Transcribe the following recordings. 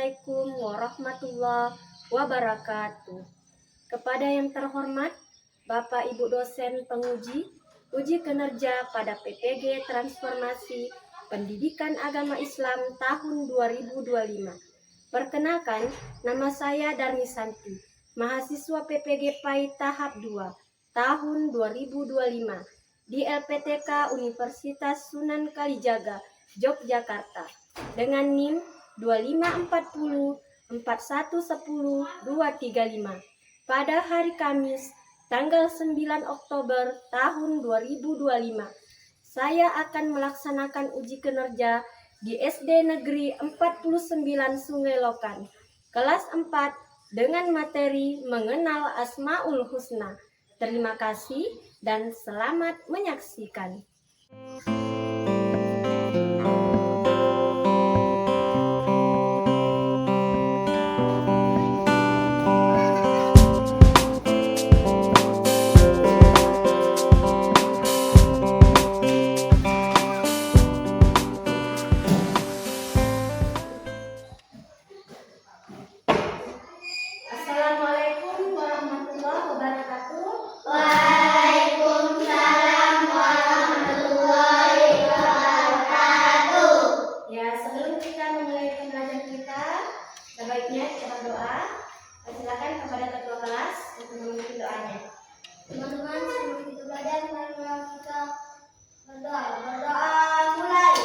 Assalamualaikum warahmatullahi wabarakatuh. Kepada yang terhormat Bapak Ibu dosen penguji uji kinerja pada PPG Transformasi Pendidikan Agama Islam tahun 2025. Perkenalkan, nama saya Darmi Santi, mahasiswa PPG PAI tahap 2 tahun 2025 di LPTK Universitas Sunan Kalijaga, Yogyakarta dengan NIM 2540 4110 235 pada hari Kamis tanggal 9 Oktober tahun 2025. Saya akan melaksanakan uji kinerja di SD Negeri 49 Sungai Lokan kelas 4 dengan materi mengenal Asmaul Husna. Terima kasih dan selamat menyaksikan. Assalamualaikum warahmatullahi wabarakatuh. Waalaikumsalam warahmatullahi wabarakatuh. Ya, sebelum kita memulai pembelajaran kita, sebaiknya kita berdoa. Silakan kepada ketua kelas untuk memimpin doanya. Teman-teman, sebelum kita belajar, mari kita berdoa mulai.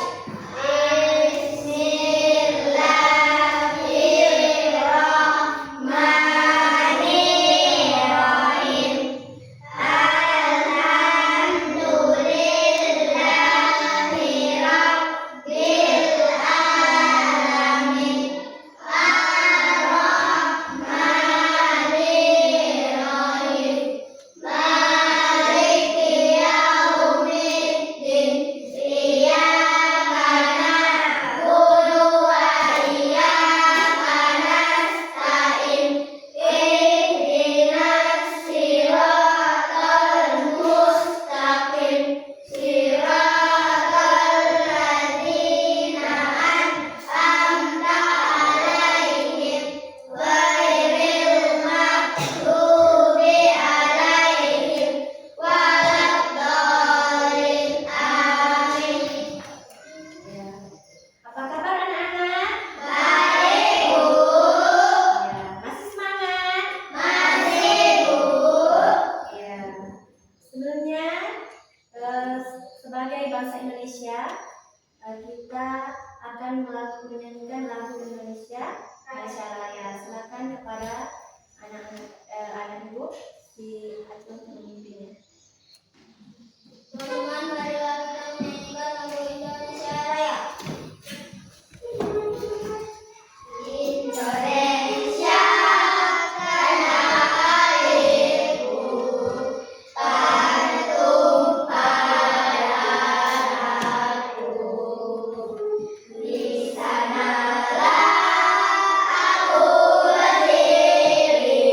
Sebagai bangsa Indonesia, kita akan menyanyikan lagu Indonesia Raya. Silakan kepada anak ibu di atas pemimpinnya. Teman-teman, marilah kita menyanyikan lagu Indonesia Raya. Indonesia tanah airku, tertumpah darahku. Di sanalah aku berdiri,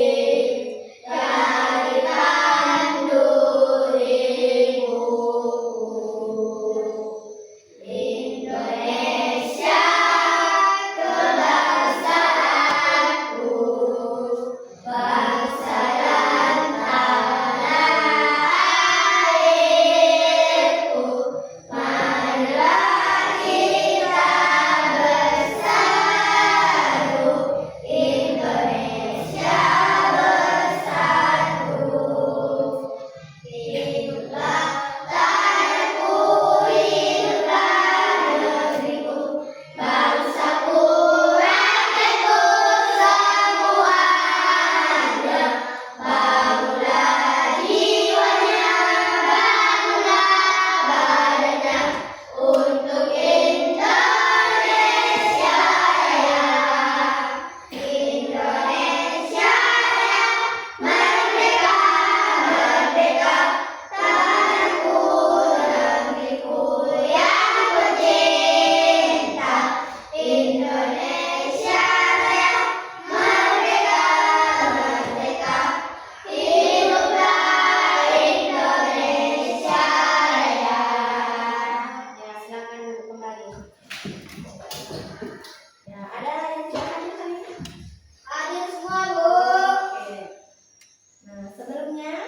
sebelumnya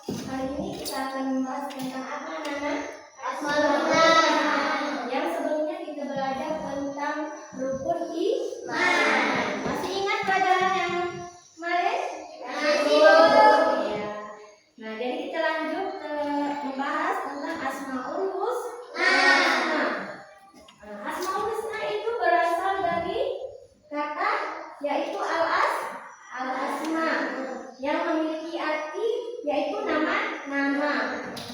hari ini kita akan membahas tentang apa, Nana? Asmaul. Yang sebelumnya kita belajar tentang rukun iman. Masih ingat pelajaran yang kemarin? Masih. Ya. Nah, jadi kita lanjut membahas tentang Asmaul Husna. Asmaul Husna itu berasal dari kata yaitu al-asma yang memiliki arti yaitu nama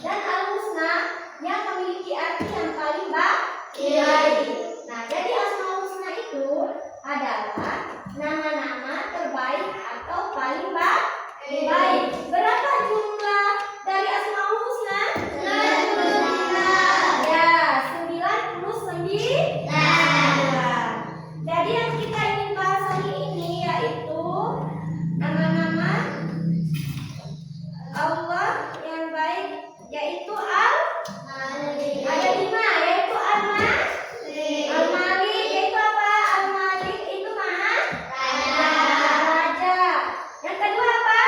dan al-husna yang memiliki arti yang paling baik. Nah, jadi Asmaul Husna itu adalah nama-nama terbaik atau paling baik. Berapa jumlah dari Asmaul Husna? 99. Ya, 99. Jadi yang kita ingin bahas hari ini yaitu nama-nama Allah yang baik, yaitu ada 5, yaitu Al-Malik, yaitu apa? Al-Malik itu maha raja. Yang kedua apa?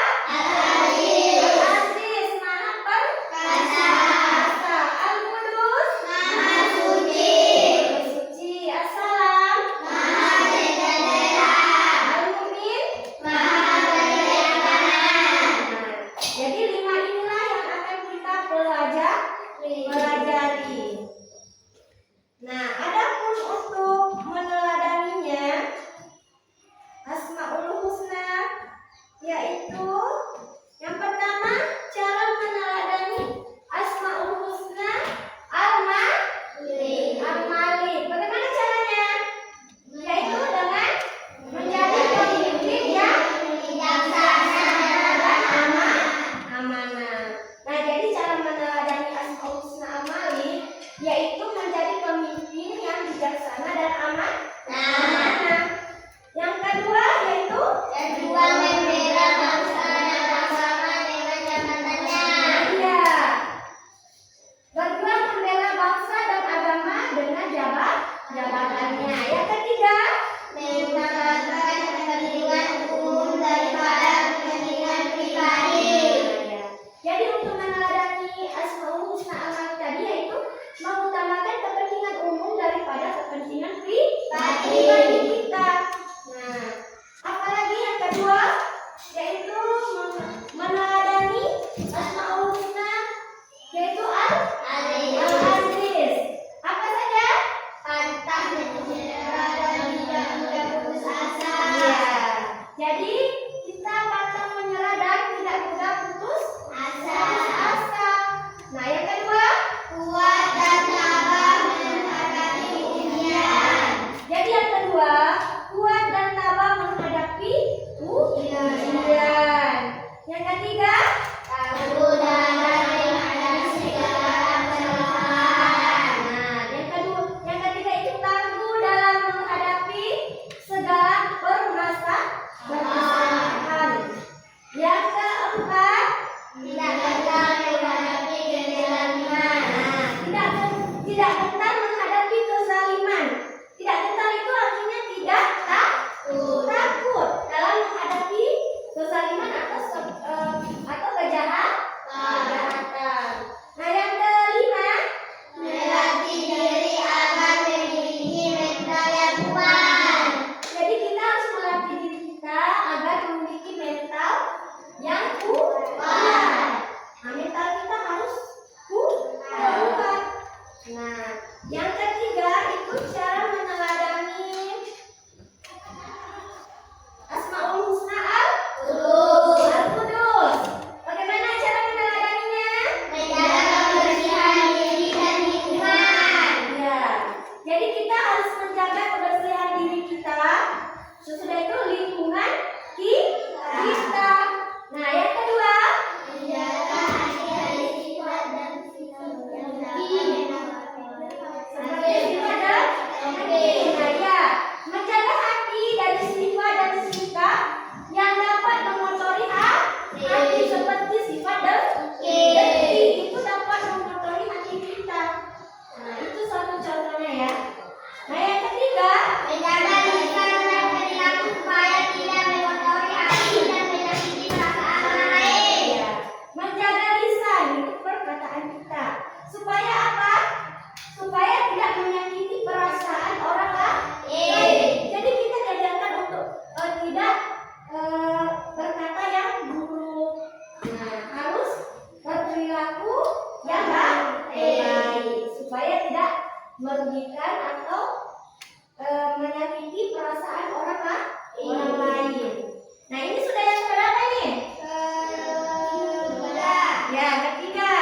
Ya, ketiga.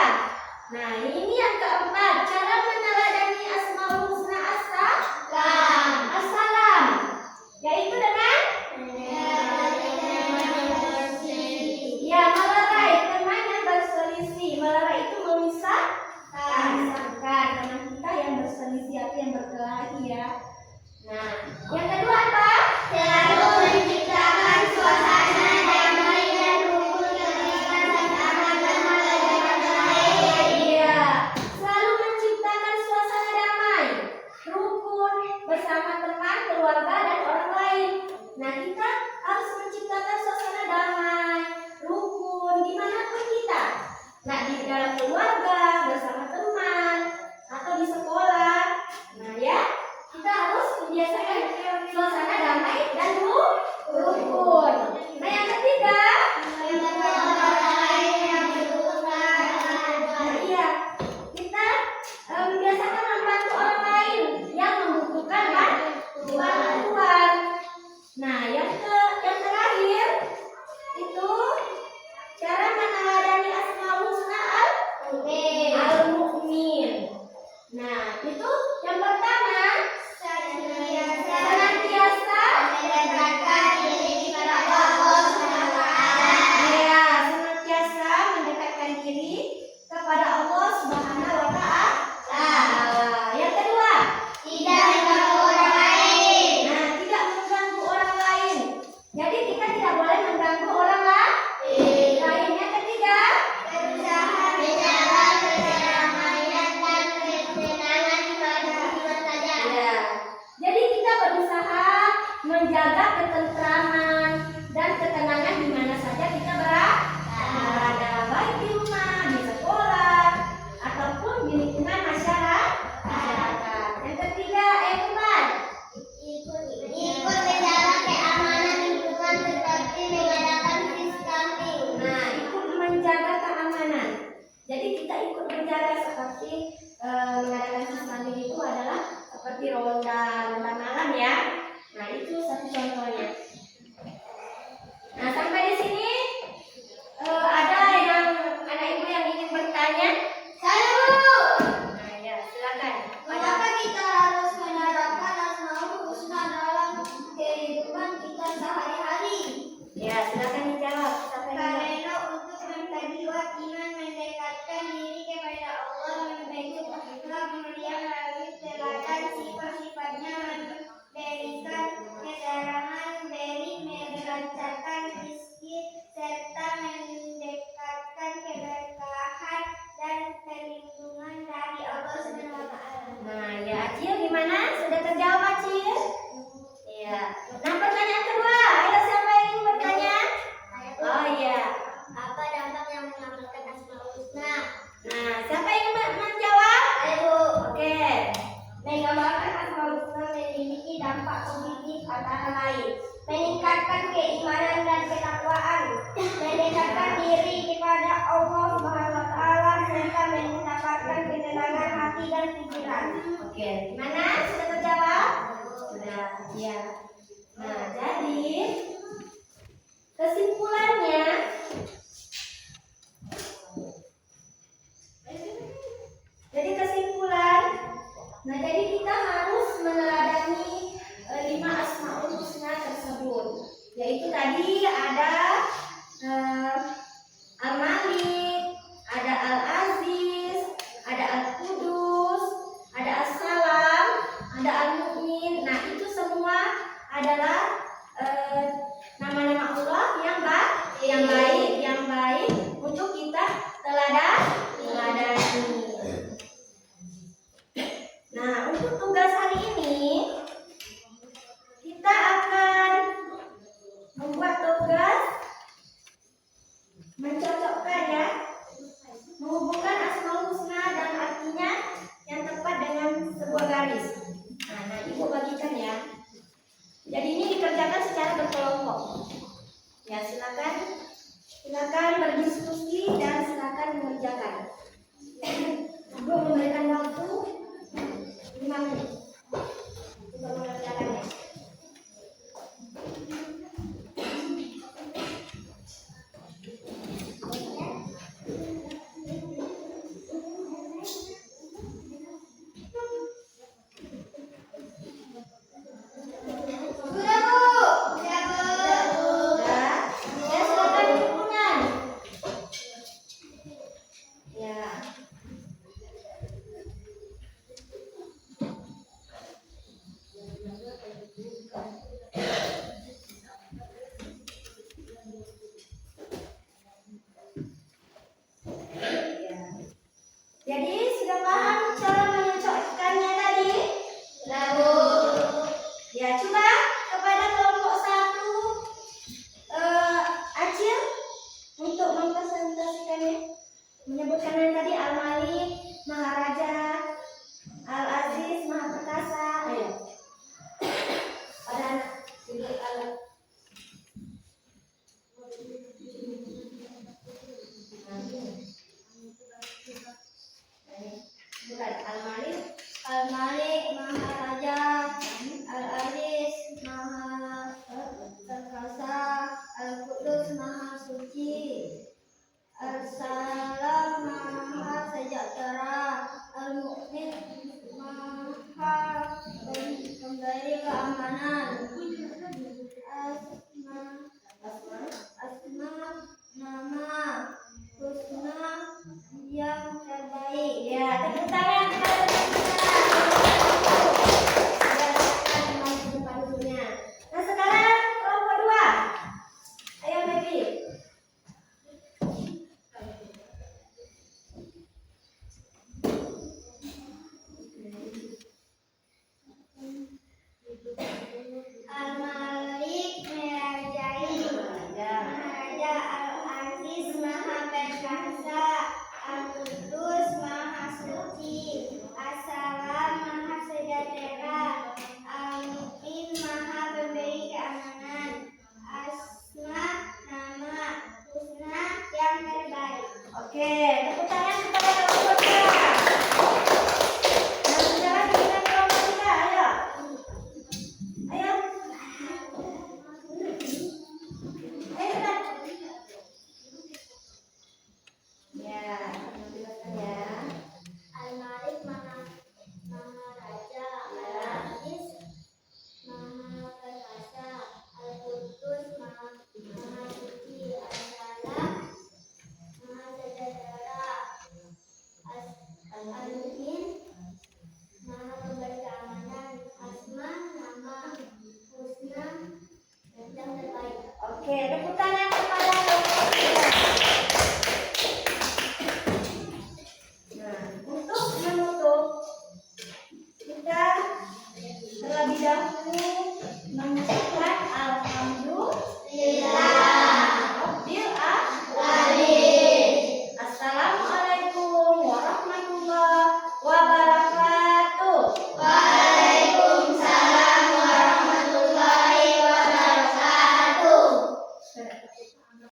Nah, ini yang keempat. Cara meneladani Asmaul Husna As-Salam. Yaitu dengan ya, melerai teman yang berselisih. Melerai itu memisahkan teman kita yang berselisih atau yang berkelahi ya. Nah, yang kedua apa? Selalu menciptakan suasana damai dan rukun ketika bersama-sama dengan lain. Iya, selalu menciptakan suasana damai, rukun bersama teman, keluarga dan orang lain. Nah, kita harus menciptakan suasana damai, rukun dimanapun kita. Nah, di dalam keluarga, bersama teman, atau di sekolah. Nah, ya, kita harus membiasakan suasana damai dan rukun. Nah, yang ketiga, nah, iya, kita membiasakan membantu orang lain yang membutuhkan bantuan. Nah, yang terakhir itu cara meneladani Asmaul Husna Al-Mu'min. Nah, itu yang pertama senantiasa mendekatkan diri kepada Allah Subhanahu wa Ta'ala. ya, senantiasa mendekatkan diri kepada Allah Subhanahu wa Ta'ala. Yang kedua, Tidak mengganggu orang lain. nah, tidak mengganggu orang lain. Jadi kita tidak boleh mengganggu orang lain. Yang ketiga, Berusaha menjaga kedamaian dan ketenangan pada jiwa saja. ya. Jadi kita berusaha menjaga ketentraman dan ketenangan di mana saja kita berada, baik di rumah, di sekolah, ataupun di lingkungan masyarakat. Yang ketiga, keempat. Ikut menjaga keamanan lingkungan seperti mengadakan fiskamping. Nah, ikut menjaga keamanan. Jadi kita ikut menjaga seperti mengadakan sistem itu adalah seperti ronda malam ya. Nah, itu satu contohnya. Nah, sampai di sini ada yang anak ibu yang ingin bertanya? Nah, ya, silakan. Mengapa kita harus menerapkan Asmaul Husna dalam kehidupan kita sehari-hari? Ya, silakan dijawab. Siapa yang jawab? Karena untuk memperkuat iman, mendekatkan diri kepada Allah, membentuk akhlak mulia melalui teladan sifat-sifatnya, memberikan keterangan, melancarkan rezeki, serta mendekatkan keberkahan dan perlindungan dari Allah Subhanahu wa Ta'ala. Nah, ya, Acil gimana? Sudah terjawab, Acil? Iya. Nah, pertanyaan kedua. Ayo, siapa yang ingin bertanya? Oh iya. Apa dampak yang mengamalkan Asmaul Husna? Nah, siapa yang ingin menjawab? Ayo, Oke. mengamalkan Asmaul Husna memiliki dampak positif antara lain: meningkatkan keimanan dan ketakwaan, mendekatkan diri kepada Allah Subhanahu wa Ta'ala, serta mendapatkan ketenangan hati dan pikiran. Oke. Gimana? Sudah terjawab? Sudah. Iya. Nah, jadi kesimpulannya, nah, jadi kita harus meneladani 5 Asmaul Husna tersebut. Yaitu tadi ada Al-Malik, ada Al-Aziz, ada Al-Qudus, ada As-Salam, ada Al-Mu'min. Nah, itu semua adalah nama-nama Allah yang baik untuk kita teladani. Nah, untuk tugas hari ini kita akan membuat tugas mencocokkan ya, menghubungkan Asmaul Husna dan artinya yang tepat dengan sebuah garis. Nah, ibu bagikan ya. Jadi ini dikerjakan secara berkelompok. Ya, silakan berdiskusi dan silakan mengerjakan. Ibu memberikan waktu 5 menit untuk mengerjakannya. Bagi tangan kepada gurunya. Silakan kembali ke depan gurunya. Nah sekarang kelompok 2. Ayo Baby. Al-Malik Merajai, Ya. Maharaja Al-Aziz Maha Perkasa, Al-Qudus Maha Suci, Asa